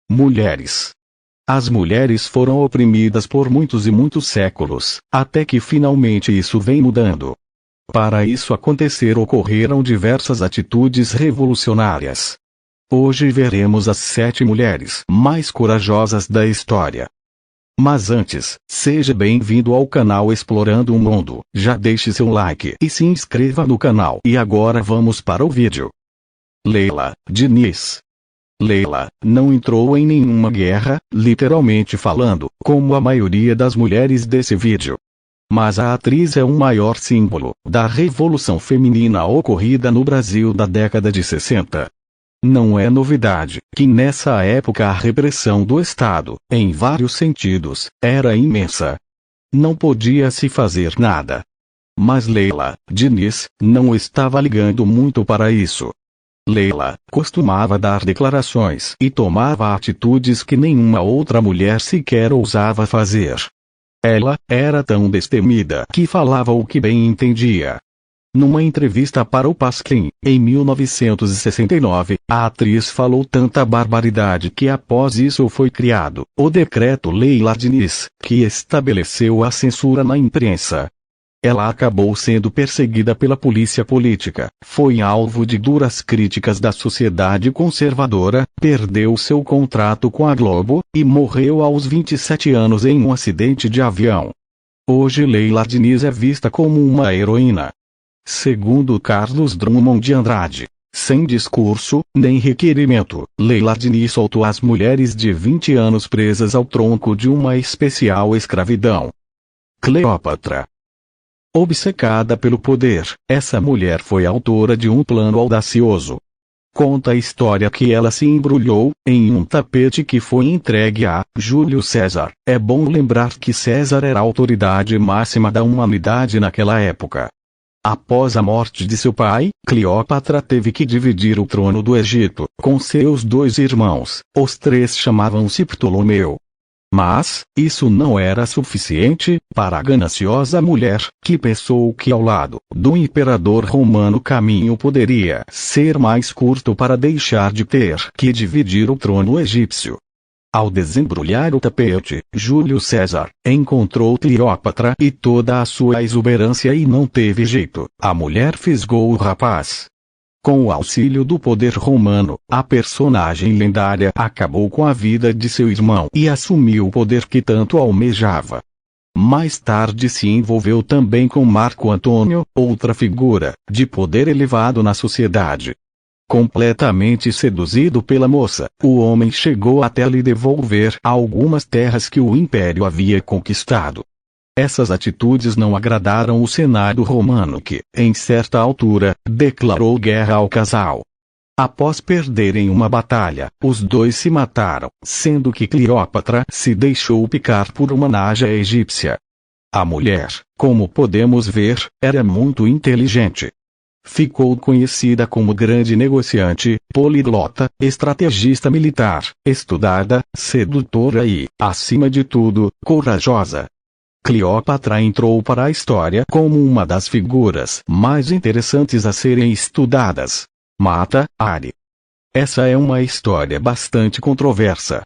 Mulheres. As mulheres foram oprimidas por muitos e muitos séculos, até que finalmente isso vem mudando. Para isso acontecer ocorreram diversas atitudes revolucionárias. Hoje veremos as 7 mulheres mais corajosas da história. Mas antes, seja bem-vindo ao canal Explorando o Mundo, já deixe seu like e se inscreva no canal. E agora vamos para o vídeo. Leila Diniz. Leila não entrou em nenhuma guerra, literalmente falando, como a maioria das mulheres desse vídeo. Mas a atriz é o maior símbolo da revolução feminina ocorrida no Brasil da década de 60. Não é novidade que nessa época a repressão do Estado, em vários sentidos, era imensa. Não podia se fazer nada. Mas Leila Diniz não estava ligando muito para isso. Leila costumava dar declarações e tomava atitudes que nenhuma outra mulher sequer ousava fazer. Ela era tão destemida que falava o que bem entendia. Numa entrevista para o Pasquim, em 1969, a atriz falou tanta barbaridade que após isso foi criado o Decreto Leila Diniz, que estabeleceu a censura na imprensa. Ela acabou sendo perseguida pela polícia política, foi alvo de duras críticas da sociedade conservadora, perdeu seu contrato com a Globo, e morreu aos 27 anos em um acidente de avião. Hoje Leila Diniz é vista como uma heroína. Segundo Carlos Drummond de Andrade, sem discurso, nem requerimento, Leila Diniz soltou as mulheres de 20 anos presas ao tronco de uma especial escravidão. Cleópatra. Obcecada pelo poder, essa mulher foi autora de um plano audacioso. Conta a história que ela se embrulhou em um tapete que foi entregue a Júlio César. É bom lembrar que César era a autoridade máxima da humanidade naquela época. Após a morte de seu pai, Cleópatra teve que dividir o trono do Egito com seus 2 irmãos. Os 3 chamavam-se Ptolomeu. Mas, isso não era suficiente para a gananciosa mulher, que pensou que ao lado do imperador romano o caminho poderia ser mais curto para deixar de ter que dividir o trono egípcio. Ao desembrulhar o tapete, Júlio César encontrou Cleópatra e toda a sua exuberância e não teve jeito, a mulher fisgou o rapaz. Com o auxílio do poder romano, a personagem lendária acabou com a vida de seu irmão e assumiu o poder que tanto almejava. Mais tarde se envolveu também com Marco Antônio, outra figura de poder elevado na sociedade. Completamente seduzido pela moça, o homem chegou até lhe devolver algumas terras que o império havia conquistado. Essas atitudes não agradaram o Senado romano que, em certa altura, declarou guerra ao casal. Após perderem uma batalha, os 2 se mataram, sendo que Cleópatra se deixou picar por uma naja egípcia. A mulher, como podemos ver, era muito inteligente. Ficou conhecida como grande negociante, poliglota, estrategista militar, estudada, sedutora e, acima de tudo, corajosa. Cleópatra entrou para a história como uma das figuras mais interessantes a serem estudadas. Mata Hari. Essa é uma história bastante controversa.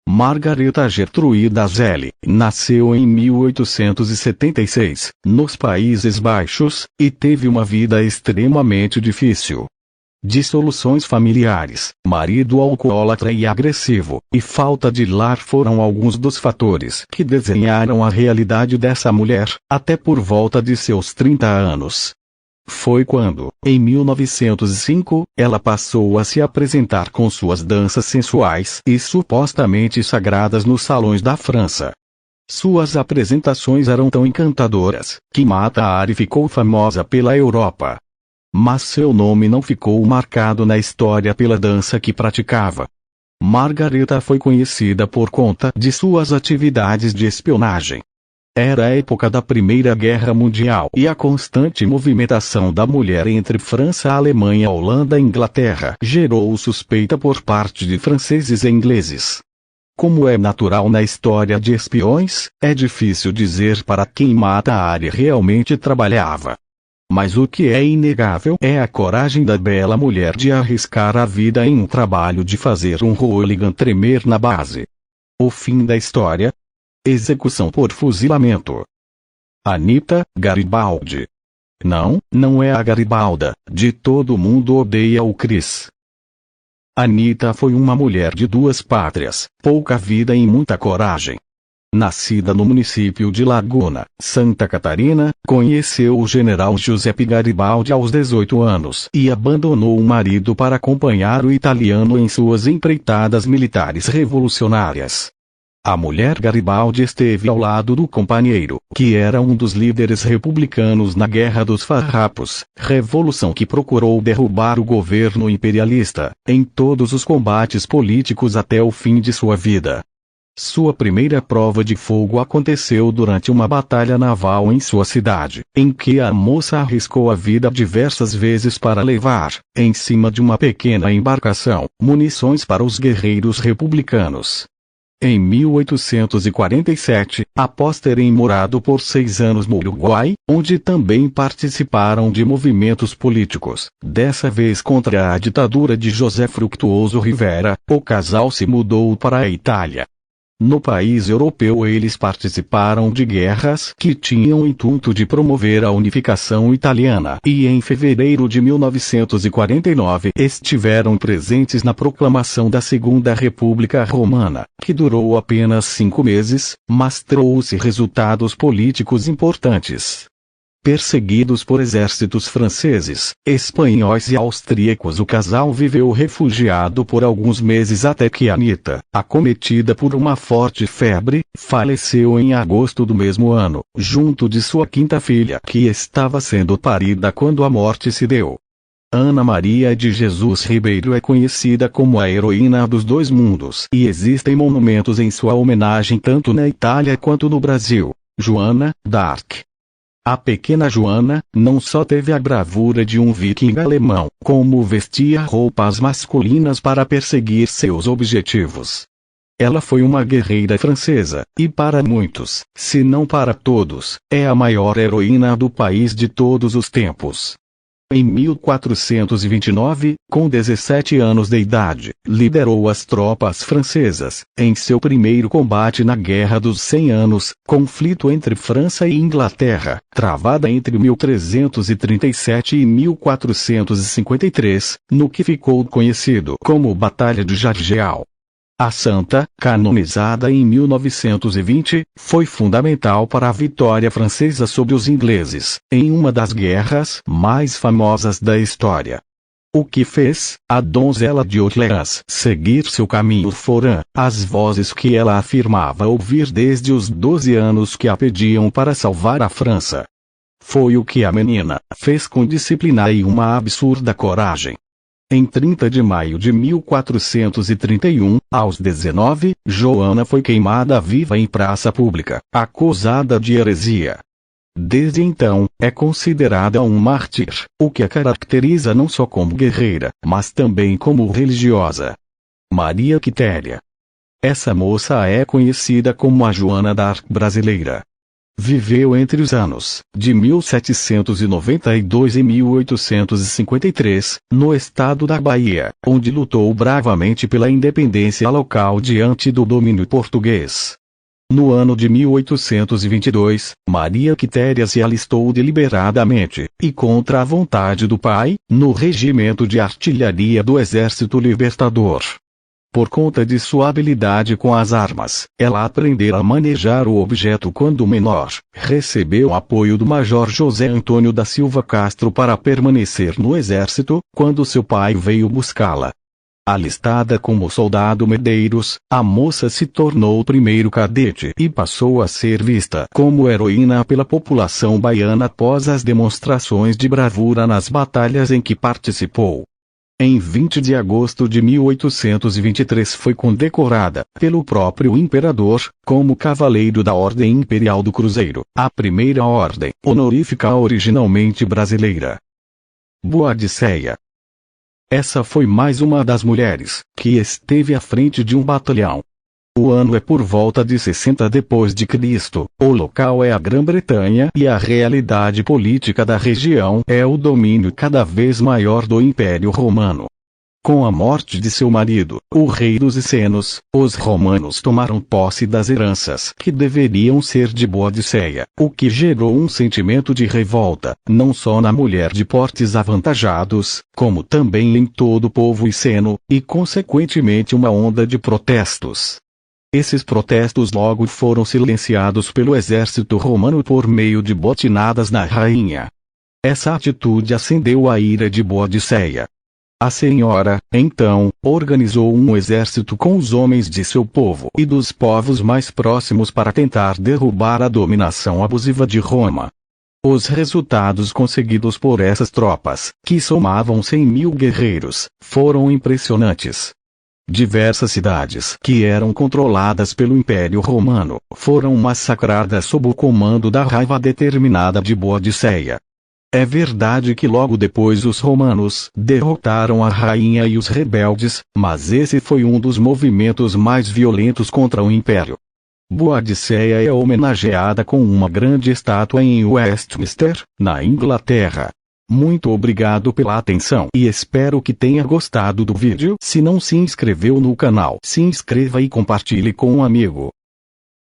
Margareta Gertruida Zelle nasceu em 1876, nos Países Baixos, e teve uma vida extremamente difícil. Dissoluções familiares, marido alcoólatra e agressivo, e falta de lar foram alguns dos fatores que desenharam a realidade dessa mulher, até por volta de seus 30 anos. Foi quando, em 1905, ela passou a se apresentar com suas danças sensuais e supostamente sagradas nos salões da França. Suas apresentações eram tão encantadoras, que Mata Hari ficou famosa pela Europa. Mas seu nome não ficou marcado na história pela dança que praticava. Margareta foi conhecida por conta de suas atividades de espionagem. Era a época da Primeira Guerra Mundial e a constante movimentação da mulher entre França, Alemanha, Holanda e Inglaterra gerou suspeita por parte de franceses e ingleses. Como é natural na história de espiões, é difícil dizer para quem Mata Hari realmente trabalhava. Mas o que é inegável é a coragem da bela mulher de arriscar a vida em um trabalho de fazer um hooligan tremer na base. O fim da história? Execução por fuzilamento. Anita Garibaldi. Não, não é a Garibalda, de todo mundo odeia o Chris. Anita foi uma mulher de duas pátrias, pouca vida e muita coragem. Nascida no município de Laguna, Santa Catarina, conheceu o general Giuseppe Garibaldi aos 18 anos e abandonou o marido para acompanhar o italiano em suas empreitadas militares revolucionárias. A mulher Garibaldi esteve ao lado do companheiro, que era um dos líderes republicanos na Guerra dos Farrapos, revolução que procurou derrubar o governo imperialista, em todos os combates políticos até o fim de sua vida. Sua primeira prova de fogo aconteceu durante uma batalha naval em sua cidade, em que a moça arriscou a vida diversas vezes para levar, em cima de uma pequena embarcação, munições para os guerreiros republicanos. Em 1847, após terem morado por 6 anos no Uruguai, onde também participaram de movimentos políticos, dessa vez contra a ditadura de José Fructuoso Rivera, o casal se mudou para a Itália. No país europeu eles participaram de guerras que tinham o intuito de promover a unificação italiana e em fevereiro de 1949 estiveram presentes na proclamação da Segunda República Romana, que durou apenas 5 meses, mas trouxe resultados políticos importantes. Perseguidos por exércitos franceses, espanhóis e austríacos, o casal viveu refugiado por alguns meses até que Anita, acometida por uma forte febre, faleceu em agosto do mesmo ano, junto de sua quinta filha que estava sendo parida quando a morte se deu. Ana Maria de Jesus Ribeiro é conhecida como a heroína dos dois mundos e existem monumentos em sua homenagem tanto na Itália quanto no Brasil. Joana d'Arc. A pequena Joana, não só teve a bravura de um viking alemão, como vestia roupas masculinas para perseguir seus objetivos. Ela foi uma guerreira francesa, e para muitos, se não para todos, é a maior heroína do país de todos os tempos. Em 1429, com 17 anos de idade, liderou as tropas francesas, em seu primeiro combate na Guerra dos 100 Anos, conflito entre França e Inglaterra, travada entre 1337 e 1453, no que ficou conhecido como Batalha de Jargeau. A santa, canonizada em 1920, foi fundamental para a vitória francesa sobre os ingleses, em uma das guerras mais famosas da história. O que fez a donzela de Orleans seguir seu caminho foram as vozes que ela afirmava ouvir desde os 12 anos que a pediam para salvar a França. Foi o que a menina fez com disciplina e uma absurda coragem. Em 30 de maio de 1431, aos 19, Joana foi queimada viva em praça pública, acusada de heresia. Desde então, é considerada um mártir, o que a caracteriza não só como guerreira, mas também como religiosa. Maria Quitéria. Essa moça é conhecida como a Joana d'Arc brasileira. Viveu entre os anos de 1792 e 1853, no estado da Bahia, onde lutou bravamente pela independência local diante do domínio português. No ano de 1822, Maria Quitéria se alistou deliberadamente, e contra a vontade do pai, no regimento de artilharia do Exército Libertador. Por conta de sua habilidade com as armas, ela aprendera a manejar o objeto quando menor, recebeu apoio do Major José Antônio da Silva Castro para permanecer no exército, quando seu pai veio buscá-la. Alistada como soldado Medeiros, a moça se tornou o primeiro cadete e passou a ser vista como heroína pela população baiana após as demonstrações de bravura nas batalhas em que participou. Em 20 de agosto de 1823 foi condecorada, pelo próprio imperador, como Cavaleiro da Ordem Imperial do Cruzeiro, a primeira ordem honorífica originalmente brasileira. Boadicea. Essa foi mais uma das mulheres que esteve à frente de um batalhão. O ano é por volta de 60 depois de Cristo, o local é a Grã-Bretanha e a realidade política da região é o domínio cada vez maior do Império Romano. Com a morte de seu marido, o rei dos Essenos, os romanos tomaram posse das heranças que deveriam ser de Boadiceia, o que gerou um sentimento de revolta, não só na mulher de portes avantajados, como também em todo o povo esseno, e consequentemente uma onda de protestos. Esses protestos logo foram silenciados pelo exército romano por meio de botinadas na rainha. Essa atitude acendeu a ira de Boadiceia. A senhora, então, organizou um exército com os homens de seu povo e dos povos mais próximos para tentar derrubar a dominação abusiva de Roma. Os resultados conseguidos por essas tropas, que somavam 100.000 guerreiros, foram impressionantes. Diversas cidades que eram controladas pelo Império Romano foram massacradas sob o comando da raiva determinada de Boadiceia. É verdade que logo depois os romanos derrotaram a rainha e os rebeldes, mas esse foi um dos movimentos mais violentos contra o Império. Boadiceia é homenageada com uma grande estátua em Westminster, na Inglaterra. Muito obrigado pela atenção e espero que tenha gostado do vídeo. Se não se inscreveu no canal, se inscreva e compartilhe com um amigo.